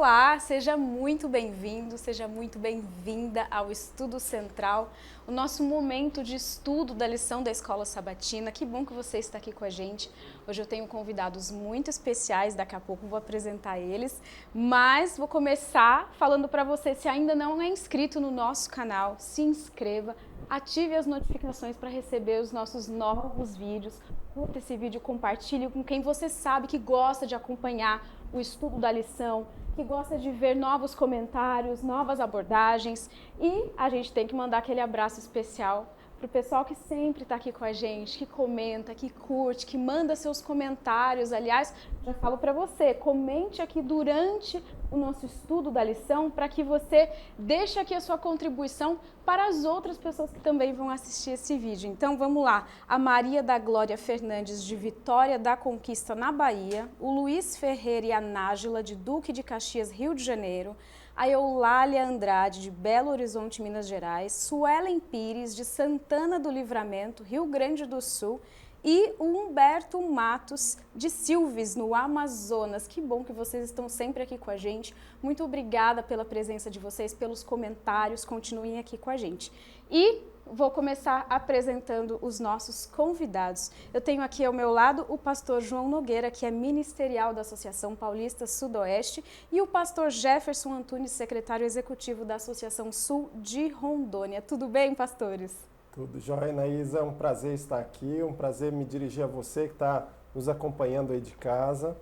Olá, seja muito bem-vindo, seja muito bem-vinda ao Estudo Central, o nosso momento de estudo da lição da Escola Sabatina. Que bom que você está aqui com a gente. Hoje eu tenho convidados muito especiais, daqui a pouco vou apresentar eles, mas vou começar falando para você, se ainda não é inscrito no nosso canal, se inscreva, ative as notificações para receber os nossos novos vídeos. Curta esse vídeo, compartilhe com quem você sabe que gosta de acompanhar o estudo da lição, que gosta de ver novos comentários, novas abordagens. E a gente tem que mandar aquele abraço especial para o pessoal que sempre está aqui com a gente, que comenta, que curte, que manda seus comentários. Aliás, já falo para você, comente aqui durante o nosso estudo da lição para que você deixe aqui a sua contribuição para as outras pessoas que também vão assistir esse vídeo. Então vamos lá, a Maria da Glória Fernandes de Vitória da Conquista na Bahia, o Luiz Ferreira e a Nájila de Duque de Caxias, Rio de Janeiro, a Eulália Andrade de Belo Horizonte, Minas Gerais, Suelen Pires de Santana do Livramento, Rio Grande do Sul, e o Humberto Matos de Silves, no Amazonas. Que bom que vocês estão sempre aqui com a gente. Muito obrigada pela presença de vocês, pelos comentários. Continuem aqui com a gente. E vou começar apresentando os nossos convidados. Eu tenho aqui ao meu lado o pastor João Nogueira, que é ministerial da Associação Paulista Sudoeste, e o pastor Jefferson Antunes, secretário executivo da Associação Sul de Rondônia. Tudo bem, pastores? Tudo jóia, Anaísa. É um prazer estar aqui, um prazer me dirigir a você que está nos acompanhando aí de casa.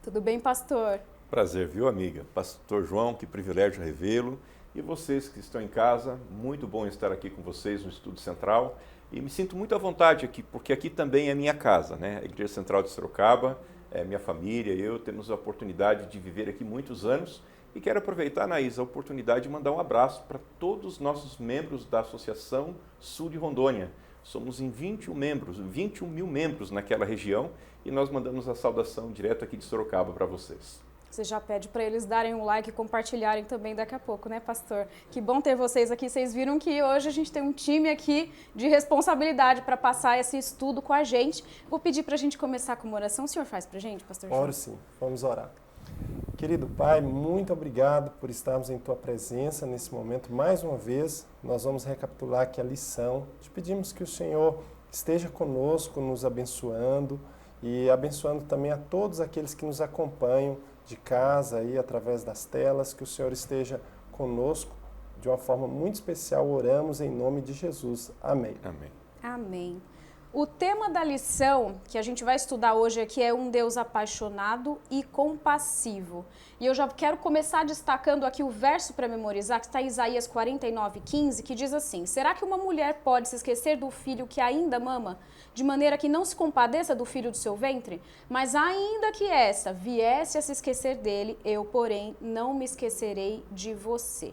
Tudo bem, pastor? Prazer, viu, amiga? Pastor João, que privilégio revê-lo. E vocês que estão em casa, muito bom estar aqui com vocês no Estudo Central. E me sinto muito à vontade aqui, porque aqui também é minha casa, né? A Igreja Central de Sorocaba, minha família, eu temos a oportunidade de viver aqui muitos anos. E quero aproveitar, Anaísa, a oportunidade de mandar um abraço para todos os nossos membros da Associação Sul de Rondônia. Somos em 21 mil membros naquela região, e nós mandamos a saudação direto aqui de Sorocaba para vocês. Você já pede para eles darem um like e compartilharem também daqui a pouco, né, pastor? Que bom ter vocês aqui. Vocês viram que hoje a gente tem um time aqui de responsabilidade para passar esse estudo com a gente. Vou pedir para a gente começar com uma oração. O senhor faz para a gente, pastor João? Oro sim, vamos orar. Querido Pai, muito obrigado por estarmos em Tua presença nesse momento. Mais uma vez, nós vamos recapitular aqui a lição. Te pedimos que o Senhor esteja conosco, nos abençoando e abençoando também a todos aqueles que nos acompanham de casa aí através das telas, que o Senhor esteja conosco de uma forma muito especial. Oramos em nome de Jesus. Amém. Amém. Amém. O tema da lição que a gente vai estudar hoje aqui é um Deus apaixonado e compassivo. E eu já quero começar destacando aqui o verso para memorizar, que está em Isaías 49:15, que diz assim: será que uma mulher pode se esquecer do filho que ainda mama, de maneira que não se compadeça do filho do seu ventre? Mas ainda que essa viesse a se esquecer dele, eu, porém, não me esquecerei de você.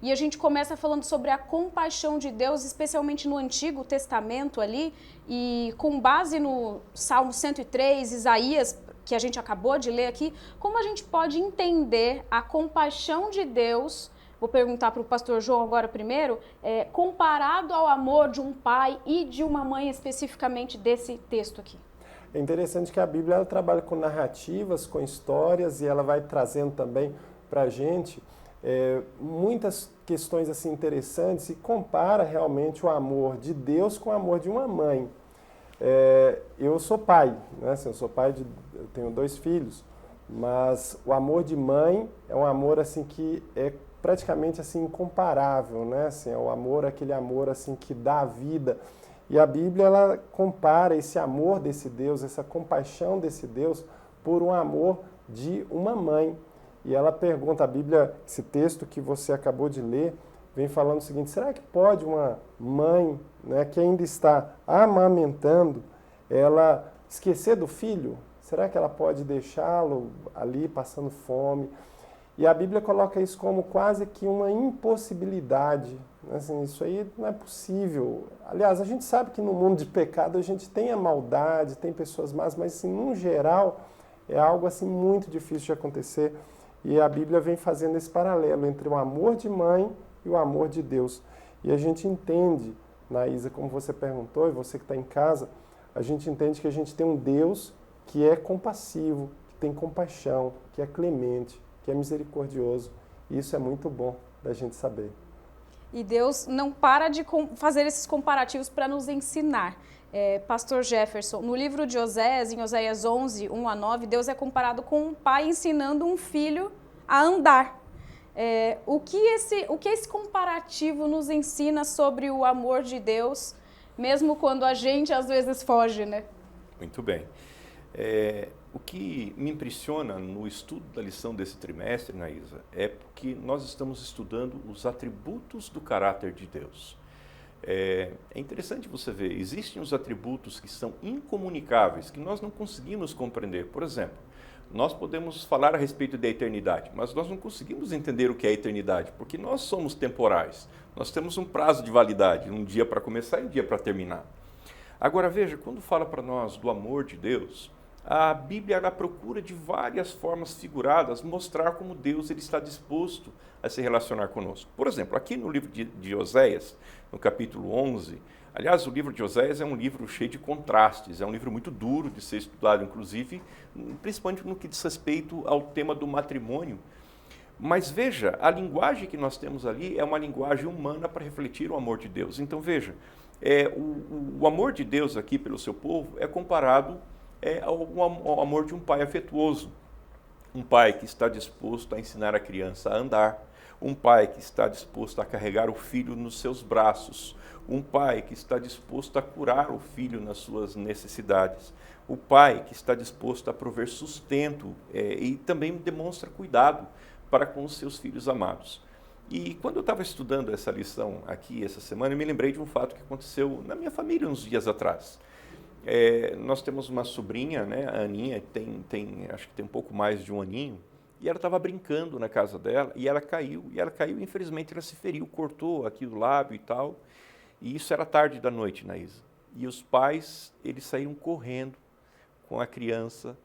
E a gente começa falando sobre a compaixão de Deus, especialmente no Antigo Testamento ali, e com base no Salmo 103, Isaías, que a gente acabou de ler aqui, como a gente pode entender a compaixão de Deus, vou perguntar para o pastor João agora primeiro, comparado ao amor de um pai e de uma mãe, especificamente desse texto aqui. É interessante que a Bíblia ela trabalha com narrativas, com histórias, e ela vai trazendo também para a gente muitas questões assim interessantes e compara realmente o amor de Deus com o amor de uma mãe. Eu sou pai, né? Assim, eu tenho 2 filhos, mas o amor de mãe é um amor assim que é praticamente assim incomparável, né? Assim, é o amor, aquele amor assim que dá a vida. E a Bíblia ela compara esse amor desse Deus, essa compaixão desse Deus por um amor de uma mãe. E ela pergunta, a Bíblia, esse texto que você acabou de ler, vem falando o seguinte: será que pode uma mãe, né, que ainda está amamentando, ela esquecer do filho? Será que ela pode deixá-lo ali passando fome? E a Bíblia coloca isso como quase que uma impossibilidade. Assim, isso aí não é possível. Aliás, a gente sabe que no mundo de pecado a gente tem a maldade, tem pessoas más, mas assim, no geral é algo assim muito difícil de acontecer. E a Bíblia vem fazendo esse paralelo entre o amor de mãe e o amor de Deus. E a gente entende, Naísa, como você perguntou, e você que está em casa, a gente entende que a gente tem um Deus que é compassivo, que tem compaixão, que é clemente, que que é misericordioso. E isso é muito bom da gente saber. E Deus não para de fazer esses comparativos para nos ensinar. Pastor Jefferson, no livro de Oséias, em Oséias 11, 1 a 9, Deus é comparado com um pai ensinando um filho a andar. O que esse comparativo nos ensina sobre o amor de Deus, mesmo quando a gente às vezes foge, né? Muito bem. O que me impressiona no estudo da lição desse trimestre, Naísa, é porque nós estamos estudando os atributos do caráter de Deus. É interessante você ver, existem os atributos que são incomunicáveis, que nós não conseguimos compreender. Por exemplo, nós podemos falar a respeito da eternidade, mas nós não conseguimos entender o que é a eternidade, porque nós somos temporais. Nós temos um prazo de validade, um dia para começar e um dia para terminar. Agora veja, quando fala para nós do amor de Deus, a Bíblia ela procura de várias formas figuradas mostrar como Deus ele está disposto a se relacionar conosco. Por exemplo, aqui no livro de Oséias, no capítulo 11, aliás, o livro de Oséias é um livro cheio de contrastes, é um livro muito duro de ser estudado, inclusive, principalmente no que diz respeito ao tema do matrimônio. Mas veja, a linguagem que nós temos ali é uma linguagem humana para refletir o amor de Deus. Então veja, o amor de Deus aqui pelo seu povo é comparado ao amor de um pai afetuoso, um pai que está disposto a ensinar a criança a andar, um pai que está disposto a carregar o filho nos seus braços, um pai que está disposto a curar o filho nas suas necessidades, o pai que está disposto a prover sustento e também demonstra cuidado para com os seus filhos amados. E quando eu estava estudando essa lição aqui essa semana, eu me lembrei de um fato que aconteceu na minha família uns dias atrás. Nós temos uma sobrinha, né, a Aninha, acho que tem um pouco mais de um aninho, e ela estava brincando na casa dela, e ela caiu, infelizmente ela se feriu, cortou aqui o lábio e tal, e isso era tarde da noite, Naísa. E os pais, eles saíram correndo com a criança,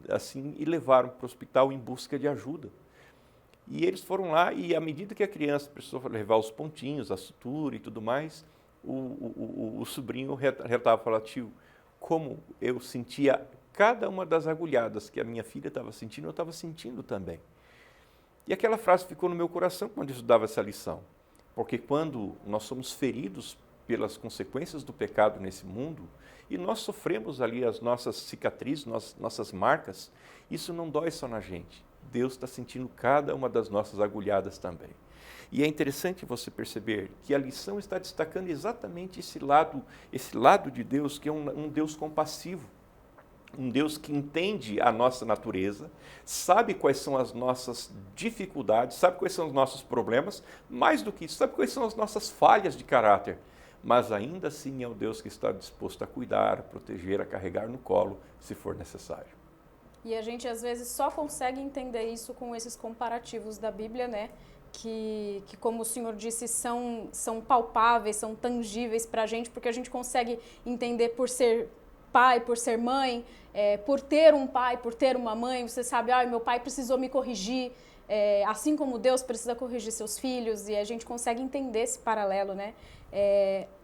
assim, e levaram para o hospital em busca de ajuda. E eles foram lá, e à medida que a criança precisou levar os pontinhos, a sutura e tudo mais, o sobrinho retava e falava: tio, como eu sentia cada uma das agulhadas que a minha filha estava sentindo, eu estava sentindo também. E aquela frase ficou no meu coração quando eu estudava essa lição. Porque quando nós somos feridos pelas consequências do pecado nesse mundo, e nós sofremos ali as nossas cicatrizes, nossas marcas, isso não dói só na gente. Deus está sentindo cada uma das nossas agulhadas também. E é interessante você perceber que a lição está destacando exatamente esse lado de Deus, que é um Deus compassivo, um Deus que entende a nossa natureza, sabe quais são as nossas dificuldades, sabe quais são os nossos problemas, mais do que isso, sabe quais são as nossas falhas de caráter, mas ainda assim é o Deus que está disposto a cuidar, a proteger, a carregar no colo, se for necessário. E a gente às vezes só consegue entender isso com esses comparativos da Bíblia, né? Que como o senhor disse, são palpáveis, são tangíveis para a gente, porque a gente consegue entender por ser pai, por ser mãe, por ter um pai, por ter uma mãe. Você sabe, meu pai precisou me corrigir, assim como Deus precisa corrigir seus filhos, e a gente consegue entender esse paralelo, né?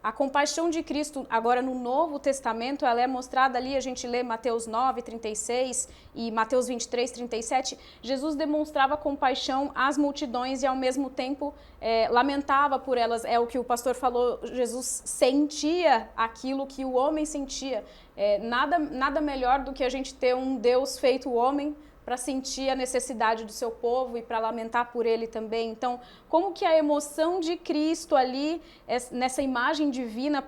A compaixão de Cristo, agora no Novo Testamento, ela é mostrada ali, a gente lê Mateus 9, 36 e Mateus 23, 37, Jesus demonstrava compaixão às multidões e ao mesmo tempo lamentava por elas, é o que o pastor falou, Jesus sentia aquilo que o homem sentia, nada melhor do que a gente ter um Deus feito homem, para sentir a necessidade do seu povo e para lamentar por ele também. Então, como que a emoção de Cristo ali, nessa imagem divina,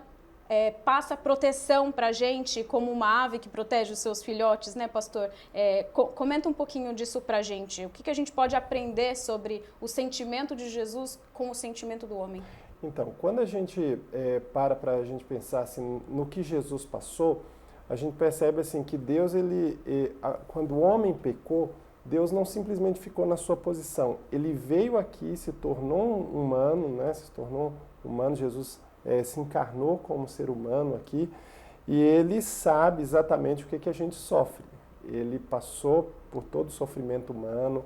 passa proteção para a gente, como uma ave que protege os seus filhotes, né, pastor? Comenta um pouquinho disso para a gente. O que a gente pode aprender sobre o sentimento de Jesus com o sentimento do homem? Então, quando a gente para a gente pensar assim, no que Jesus passou, a gente percebe assim que Deus, quando o homem pecou, Deus não simplesmente ficou na sua posição. Ele veio aqui, se tornou humano, né? Se tornou humano, Jesus se encarnou como ser humano aqui, e ele sabe exatamente o que a gente sofre. Ele passou por todo o sofrimento humano,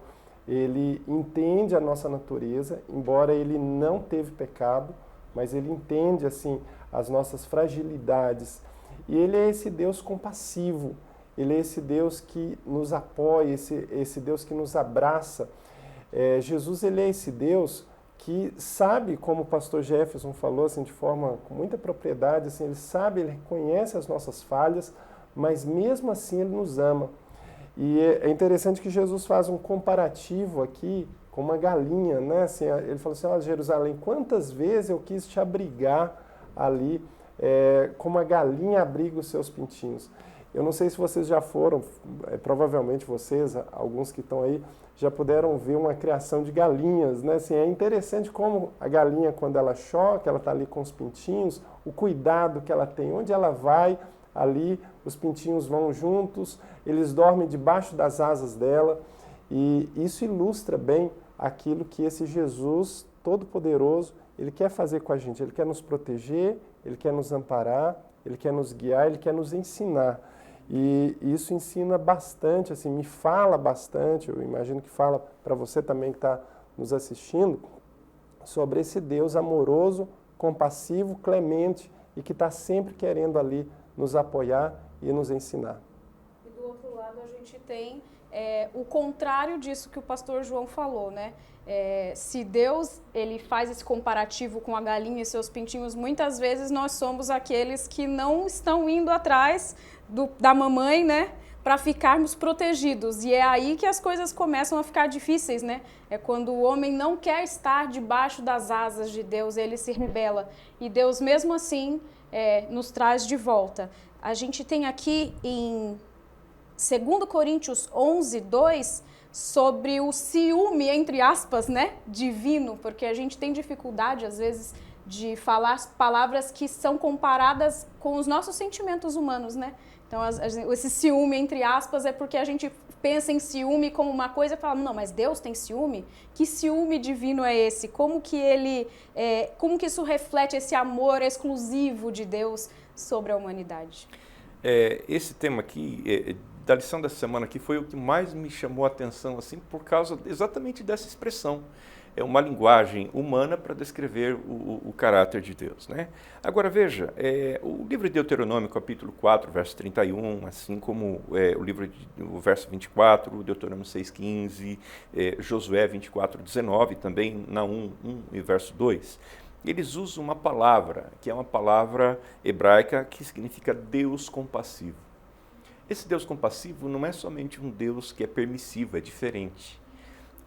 ele entende a nossa natureza, embora ele não teve pecado, mas ele entende assim as nossas fragilidades. E ele é esse Deus compassivo, ele é esse Deus que nos apoia, esse Deus que nos abraça. Jesus, ele é esse Deus que sabe, como o pastor Jefferson falou, assim, de forma com muita propriedade, assim, ele sabe, ele reconhece as nossas falhas, mas mesmo assim ele nos ama. E é interessante que Jesus faz um comparativo aqui com uma galinha, né? Assim, ele falou assim, ó, Jerusalém, quantas vezes eu quis te abrigar ali, como a galinha abriga os seus pintinhos. Eu não sei se vocês já foram, provavelmente vocês, alguns que estão aí, já puderam ver uma criação de galinhas, né? Assim, é interessante como a galinha, quando ela choca, ela está ali com os pintinhos, o cuidado que ela tem, onde ela vai, ali os pintinhos vão juntos, eles dormem debaixo das asas dela, e isso ilustra bem aquilo que esse Jesus Todo-Poderoso, ele quer fazer com a gente, ele quer nos proteger, ele quer nos amparar, ele quer nos guiar, ele quer nos ensinar. E isso ensina bastante, assim, me fala bastante, eu imagino que fala para você também que está nos assistindo, sobre esse Deus amoroso, compassivo, clemente e que está sempre querendo ali nos apoiar e nos ensinar. E do outro lado a gente tem o contrário disso que o pastor João falou, né? Se Deus ele faz esse comparativo com a galinha e seus pintinhos, muitas vezes nós somos aqueles que não estão indo atrás da mamãe, né? Para ficarmos protegidos. E é aí que as coisas começam a ficar difíceis, né? É quando o homem não quer estar debaixo das asas de Deus, ele se rebela. E Deus, mesmo assim, nos traz de volta. A gente tem aqui em 2 Coríntios 11, 2, sobre o ciúme, entre aspas, né, divino, porque a gente tem dificuldade, às vezes, de falar palavras que são comparadas com os nossos sentimentos humanos, né? Então, esse ciúme, entre aspas, é porque a gente pensa em ciúme como uma coisa e fala, não, mas Deus tem ciúme? Que ciúme divino é esse? Como que isso reflete esse amor exclusivo de Deus sobre a humanidade? Esse tema aqui, da lição dessa semana aqui, foi o que mais me chamou a atenção, assim, por causa exatamente dessa expressão. É uma linguagem humana para descrever o caráter de Deus, né? Agora veja, o livro de Deuteronômio, capítulo 4, verso 31, assim como o verso 24, Deuteronômio 6,15, Josué 24, 19, também Naum 1 e verso 2, eles usam uma palavra, que é uma palavra hebraica que significa Deus compassivo. Esse Deus compassivo não é somente um Deus que é permissivo, é diferente.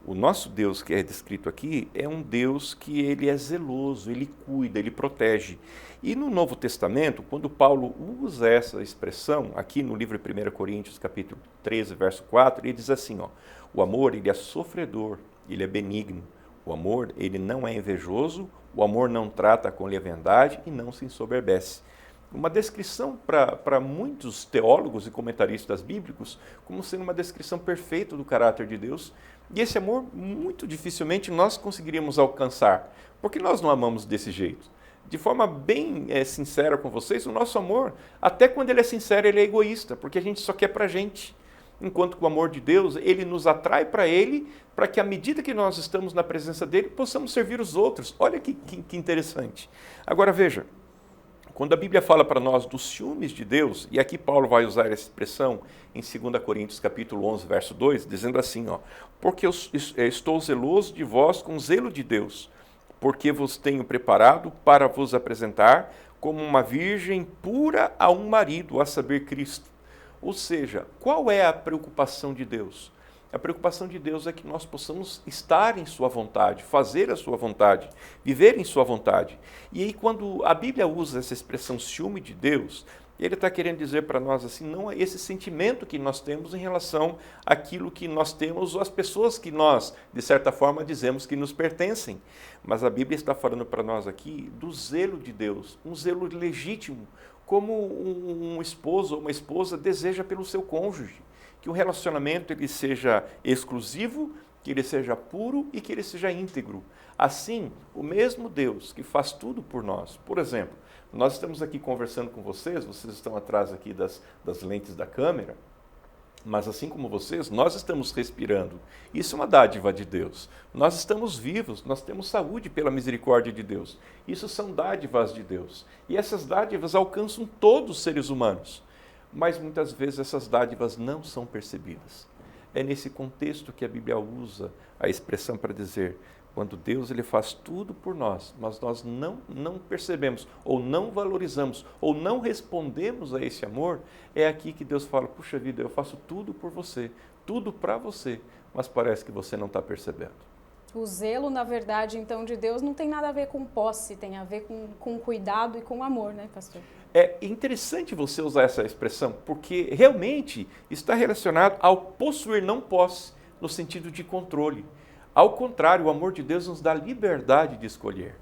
O nosso Deus que é descrito aqui é um Deus que ele é zeloso, ele cuida, ele protege. E no Novo Testamento, quando Paulo usa essa expressão, aqui no livro de 1 Coríntios, capítulo 13, verso 4, ele diz assim, ó, o amor, ele é sofredor, ele é benigno. O amor, ele não é invejoso, o amor não trata com leviandade e não se ensoberbece. Uma descrição para muitos teólogos e comentaristas bíblicos como sendo uma descrição perfeita do caráter de Deus. E esse amor, muito dificilmente nós conseguiríamos alcançar, porque nós não amamos desse jeito. De forma bem sincera com vocês, o nosso amor, até quando ele é sincero, ele é egoísta, porque a gente só quer para a gente. Enquanto que o amor de Deus, ele nos atrai para ele, para que à medida que nós estamos na presença dele, possamos servir os outros. Olha que interessante. Agora veja, quando a Bíblia fala para nós dos ciúmes de Deus, e aqui Paulo vai usar essa expressão em 2 Coríntios capítulo 11, verso 2, dizendo assim, ó, porque eu estou zeloso de vós com zelo de Deus, porque vos tenho preparado para vos apresentar como uma virgem pura a um marido, a saber, Cristo. Ou seja, qual é a preocupação de Deus? A preocupação de Deus é que nós possamos estar em sua vontade, fazer a sua vontade, viver em sua vontade. E aí quando a Bíblia usa essa expressão ciúme de Deus, ele está querendo dizer para nós assim, não é esse sentimento que nós temos em relação àquilo que nós temos, ou às pessoas que nós, de certa forma, dizemos que nos pertencem. Mas a Bíblia está falando para nós aqui do zelo de Deus, um zelo legítimo, como um esposo ou uma esposa deseja pelo seu cônjuge. Que o relacionamento ele seja exclusivo, que ele seja puro e que ele seja íntegro. Assim, o mesmo Deus que faz tudo por nós. Por exemplo, nós estamos aqui conversando com vocês estão atrás aqui das lentes da câmera, mas assim como vocês, nós estamos respirando. Isso é uma dádiva de Deus. Nós estamos vivos, nós temos saúde pela misericórdia de Deus. Isso são dádivas de Deus. E essas dádivas alcançam todos os seres humanos. Mas muitas vezes essas dádivas não são percebidas. É nesse contexto que a Bíblia usa a expressão para dizer, quando Deus ele faz tudo por nós, mas nós não percebemos, ou não valorizamos, ou não respondemos a esse amor, é aqui que Deus fala, puxa vida, eu faço tudo por você, tudo para você, mas parece que você não está percebendo. O zelo, na verdade, então, de Deus não tem nada a ver com posse, tem a ver com cuidado e com amor, né, pastor? É interessante você usar essa expressão, porque realmente está relacionado ao possuir, não posse, no sentido de controle. Ao contrário, o amor de Deus nos dá liberdade de escolher.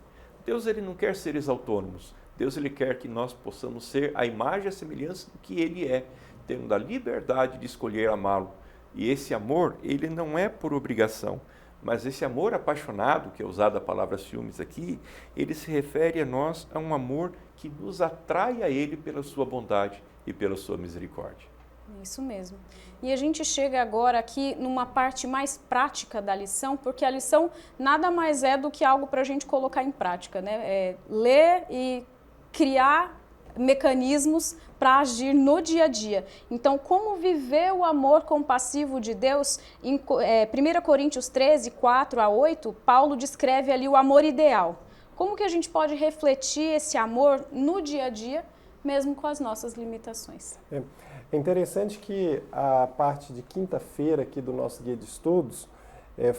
Deus ele não quer seres autônomos. Deus ele quer que nós possamos ser a imagem e a semelhança do que Ele é, tendo a liberdade de escolher amá-lo. E esse amor, ele não é por obrigação, mas esse amor apaixonado, que é usado a palavra ciúmes aqui, ele se refere a nós a um amor que nos atrai a Ele pela sua bondade e pela sua misericórdia. Isso mesmo. E a gente chega agora aqui numa parte mais prática da lição, porque a lição nada mais é do que algo para a gente colocar em prática, né? É ler e criar mecanismos para agir no dia a dia. Então, como viver o amor compassivo de Deus? Em 1 Coríntios 13, 4 a 8, Paulo descreve ali o amor ideal. Como que a gente pode refletir esse amor no dia a dia, mesmo com as nossas limitações? É interessante que a parte de quinta-feira aqui do nosso guia de estudos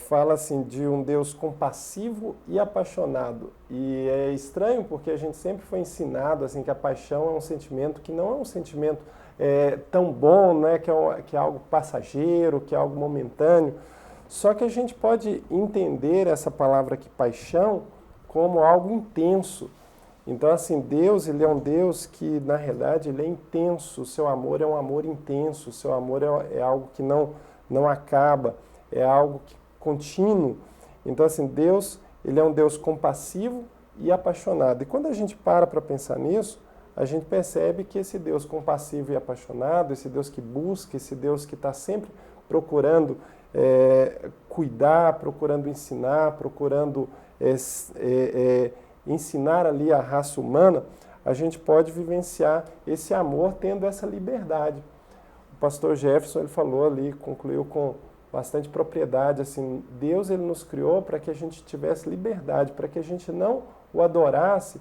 fala assim de um Deus compassivo e apaixonado. E é estranho porque a gente sempre foi ensinado assim que a paixão é um sentimento que não é um sentimento tão bom, né? Que é algo passageiro, que é algo momentâneo. Só que a gente pode entender essa palavra aqui, paixão, como algo intenso. Então, assim, Deus, ele é um Deus que, na realidade, ele é intenso. O seu amor é um amor intenso. O seu amor é algo que não acaba. É algo contínuo. Então, assim, Deus, ele é um Deus compassivo e apaixonado. E quando a gente para pensar nisso, a gente percebe que esse Deus compassivo e apaixonado, esse Deus que busca, esse Deus que está sempre procurando cuidar, procurando ensinar, procurando ensinar ali a raça humana, a gente pode vivenciar esse amor tendo essa liberdade. O pastor Jefferson, ele falou ali, concluiu com bastante propriedade, assim, Deus ele nos criou para que a gente tivesse liberdade, para que a gente não o adorasse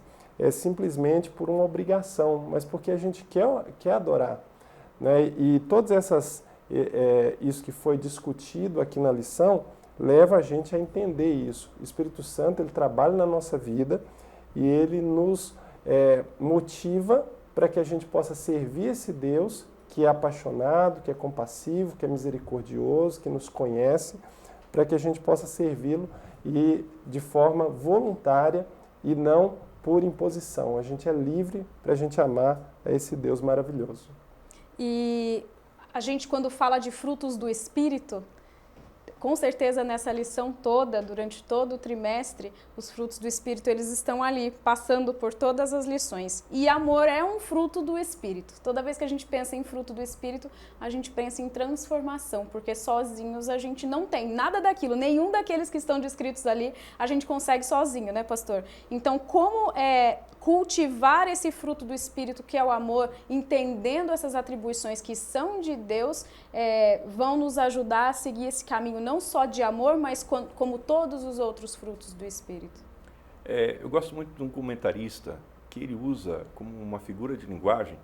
simplesmente por uma obrigação, mas porque a gente quer adorar, né? E todas isso que foi discutido aqui na lição, leva a gente a entender isso. O Espírito Santo, ele trabalha na nossa vida e ele nos motiva para que a gente possa servir esse Deus que é apaixonado, que é compassivo, que é misericordioso, que nos conhece, para que a gente possa servi-lo e de forma voluntária e não por imposição. A gente é livre para a gente amar a esse Deus maravilhoso. E a gente, quando fala de frutos do Espírito, com certeza nessa lição toda, durante todo o trimestre, os frutos do Espírito, eles estão ali, passando por todas as lições. E amor é um fruto do Espírito. Toda vez que a gente pensa em fruto do Espírito, a gente pensa em transformação, porque sozinhos a gente não tem nada daquilo, nenhum daqueles que estão descritos ali, a gente consegue sozinho, né, pastor? Então, como cultivar esse fruto do Espírito, que é o amor, entendendo essas atribuições que são de Deus, vão nos ajudar a seguir esse caminho, não só de amor, mas como todos os outros frutos do Espírito. Eu gosto muito de um comentarista que ele usa como uma figura de linguagem,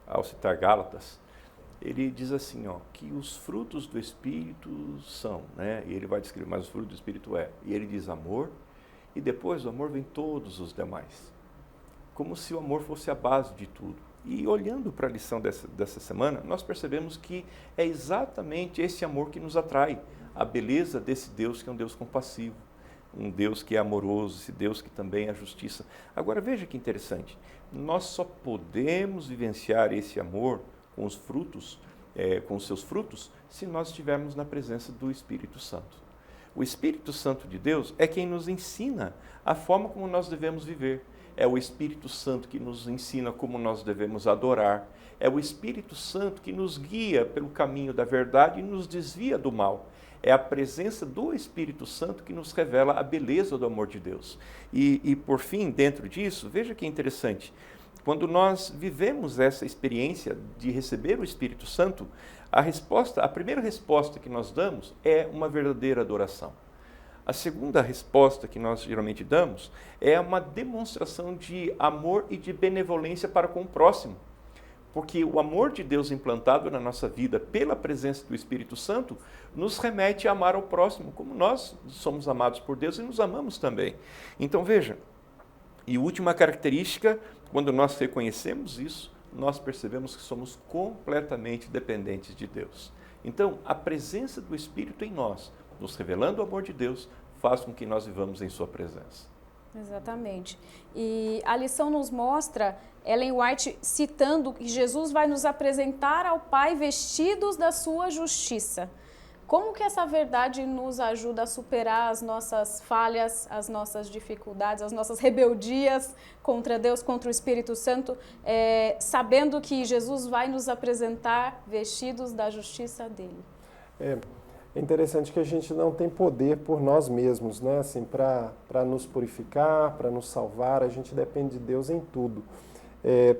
ao citar Gálatas, ele diz assim, que os frutos do Espírito são, né? E ele vai descrever, mas o fruto do Espírito e ele diz amor, e depois do amor vem todos os demais. Como se o amor fosse a base de tudo. E olhando para a lição dessa semana, nós percebemos que é exatamente esse amor que nos atrai, a beleza desse Deus que é um Deus compassivo, um Deus que é amoroso, esse Deus que também é justiça. Agora veja que interessante, nós só podemos vivenciar esse amor com os frutos, com os seus frutos, se nós estivermos na presença do Espírito Santo. O Espírito Santo de Deus é quem nos ensina a forma como nós devemos viver. É o Espírito Santo que nos ensina como nós devemos adorar. É o Espírito Santo que nos guia pelo caminho da verdade e nos desvia do mal. É a presença do Espírito Santo que nos revela a beleza do amor de Deus. E por fim, dentro disso, veja que interessante, Quando nós vivemos essa experiência de receber o Espírito Santo, a primeira resposta que nós damos é uma verdadeira adoração. A segunda resposta que nós geralmente damos é uma demonstração de amor e de benevolência para com o próximo. Porque o amor de Deus implantado na nossa vida pela presença do Espírito Santo nos remete a amar ao próximo, como nós somos amados por Deus e nos amamos também. Então veja, e última característica, quando nós reconhecemos isso, nós percebemos que somos completamente dependentes de Deus. Então, a presença do Espírito em nós, nos revelando o amor de Deus, faz com que nós vivamos em sua presença. Exatamente. E a lição nos mostra, Ellen White citando que Jesus vai nos apresentar ao Pai vestidos da sua justiça. Como que essa verdade nos ajuda a superar as nossas falhas, as nossas dificuldades, as nossas rebeldias contra Deus, contra o Espírito Santo, sabendo que Jesus vai nos apresentar vestidos da justiça dele? É interessante que a gente não tem poder por nós mesmos, né? Assim, para nos purificar, para nos salvar, a gente depende de Deus em tudo.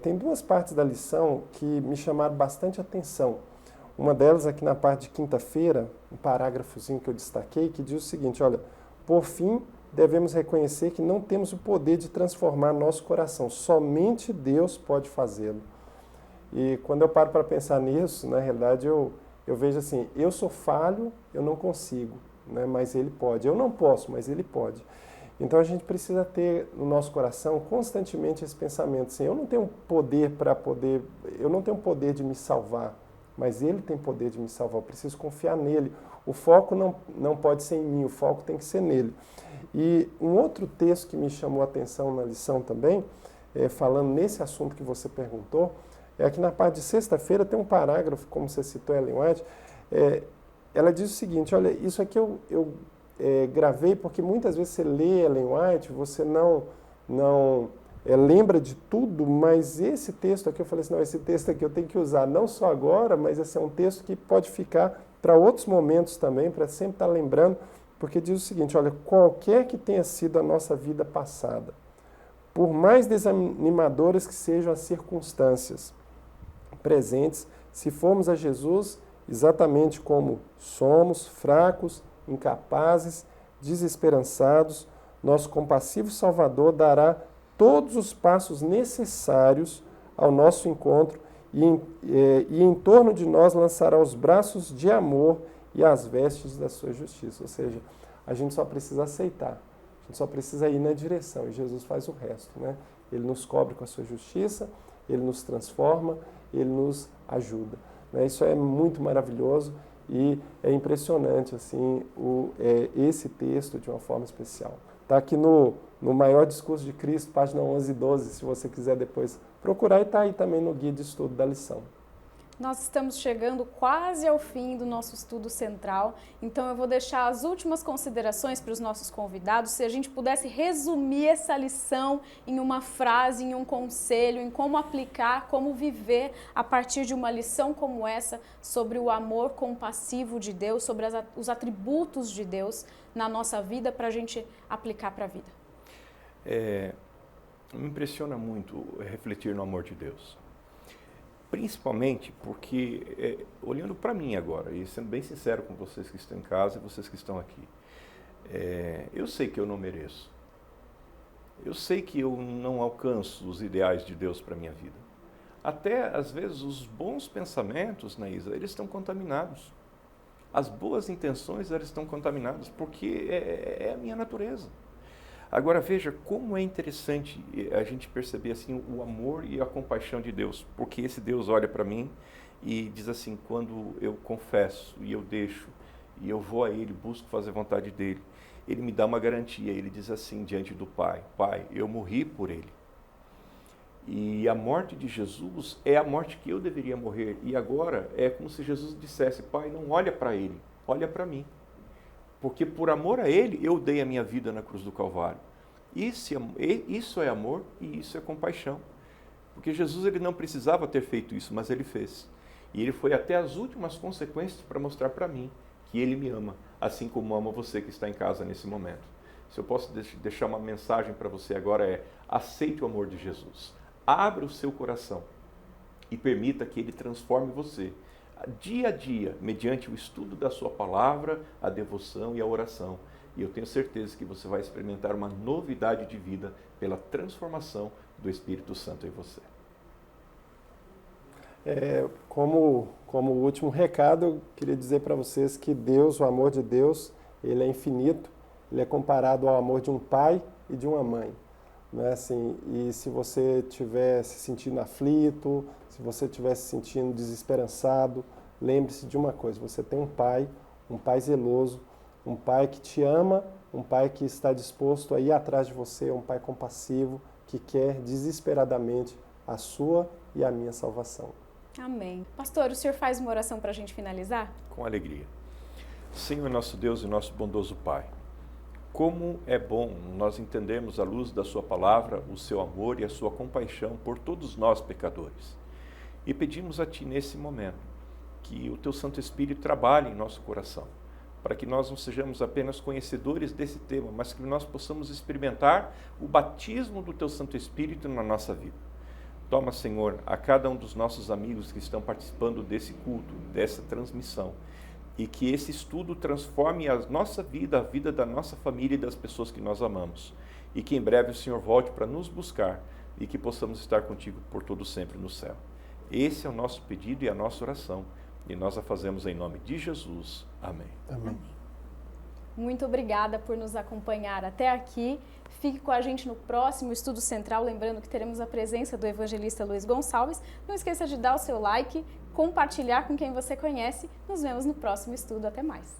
Tem duas partes da lição que me chamaram bastante atenção. Uma delas aqui na parte de quinta-feira, um parágrafozinho que eu destaquei, que diz o seguinte, olha, por fim, devemos reconhecer que não temos o poder de transformar nosso coração, somente Deus pode fazê-lo. E quando eu paro para pensar nisso, na realidade eu vejo assim, eu sou falho, eu não consigo, né, mas Ele pode. Eu não posso, mas Ele pode. Então a gente precisa ter no nosso coração constantemente esse pensamento, assim, eu não tenho poder eu não tenho poder de me salvar, mas Ele tem poder de me salvar, eu preciso confiar nele. O foco não pode ser em mim, o foco tem que ser nele. E um outro texto que me chamou a atenção na lição também, falando nesse assunto que você perguntou, é aqui na parte de sexta-feira tem um parágrafo, como você citou, Ellen White, ela diz o seguinte, olha, isso aqui eu gravei porque muitas vezes você lê Ellen White, você não lembra de tudo, mas esse texto aqui, eu falei assim, não, esse texto aqui eu tenho que usar não só agora, mas esse é um texto que pode ficar para outros momentos também, para sempre estar lembrando, porque diz o seguinte, olha, qualquer que tenha sido a nossa vida passada, por mais desanimadoras que sejam as circunstâncias presentes, se formos a Jesus exatamente como somos, fracos, incapazes, desesperançados, nosso compassivo Salvador dará todos os passos necessários ao nosso encontro e em torno de nós lançará os braços de amor e as vestes da sua justiça. Ou seja, a gente só precisa aceitar, a gente só precisa ir na direção e Jesus faz o resto, né? Ele nos cobre com a sua justiça, Ele nos transforma, Ele nos ajuda, né? Isso é muito maravilhoso e é impressionante assim, esse texto de uma forma especial. Está aqui no Maior Discurso de Cristo, página 11 e 12, se você quiser depois procurar, e está aí também no guia de estudo da lição. Nós estamos chegando quase ao fim do nosso estudo central, então eu vou deixar as últimas considerações para os nossos convidados, se a gente pudesse resumir essa lição em uma frase, em um conselho, em como aplicar, como viver a partir de uma lição como essa, sobre o amor compassivo de Deus, sobre os atributos de Deus na nossa vida, para a gente aplicar para a vida. Me impressiona muito refletir no amor de Deus. Principalmente porque, olhando para mim agora, e sendo bem sincero com vocês que estão em casa e vocês que estão aqui, eu sei que eu não mereço. Eu sei que eu não alcanço os ideais de Deus para a minha vida. Até, às vezes, os bons pensamentos, Naísa, eles estão contaminados. As boas intenções, elas estão contaminadas, porque é a minha natureza. Agora veja como é interessante a gente perceber assim o amor e a compaixão de Deus, porque esse Deus olha para mim e diz assim, quando eu confesso e eu deixo e eu vou a Ele, busco fazer a vontade dEle, Ele me dá uma garantia, Ele diz assim diante do Pai, Pai, eu morri por Ele. E a morte de Jesus é a morte que eu deveria morrer, e agora é como se Jesus dissesse, Pai, não olha para Ele, olha para mim. Porque por amor a Ele, eu dei a minha vida na cruz do Calvário. Isso é amor e isso é compaixão. Porque Jesus ele não precisava ter feito isso, mas Ele fez. E Ele foi até as últimas consequências para mostrar para mim que Ele me ama, assim como ama você que está em casa nesse momento. Se eu posso deixar uma mensagem para você agora aceite o amor de Jesus. abra o seu coração e permita que Ele transforme você, dia a dia, mediante o estudo da sua palavra, a devoção e a oração. E eu tenho certeza que você vai experimentar uma novidade de vida pela transformação do Espírito Santo em você. Como último recado, eu queria dizer para vocês que Deus, o amor de Deus, ele é infinito, ele é comparado ao amor de um pai e de uma mãe. Né? Assim, e se você estiver se sentindo aflito, se você estiver se sentindo desesperançado, lembre-se de uma coisa, você tem um pai zeloso, um pai que te ama, um pai que está disposto a ir atrás de você, um pai compassivo, que quer desesperadamente a sua e a minha salvação. Amém. Pastor, o senhor faz uma oração para a gente finalizar? Com alegria. Senhor nosso Deus e nosso bondoso Pai, como é bom nós entendermos à luz da sua palavra o seu amor e a sua compaixão por todos nós pecadores. E pedimos a Ti nesse momento que o Teu Santo Espírito trabalhe em nosso coração, para que nós não sejamos apenas conhecedores desse tema, mas que nós possamos experimentar o batismo do Teu Santo Espírito na nossa vida. Toma, Senhor, a cada um dos nossos amigos que estão participando desse culto, dessa transmissão, e que esse estudo transforme a nossa vida, a vida da nossa família e das pessoas que nós amamos. E que em breve o Senhor volte para nos buscar e que possamos estar contigo por todo sempre no céu. Esse é o nosso pedido e a nossa oração. E nós a fazemos em nome de Jesus. Amém. Amém. Muito obrigada por nos acompanhar até aqui. Fique com a gente no próximo Estudo Central, lembrando que teremos a presença do evangelista Luiz Gonçalves. Não esqueça de dar o seu like, compartilhar com quem você conhece. Nos vemos no próximo estudo. Até mais.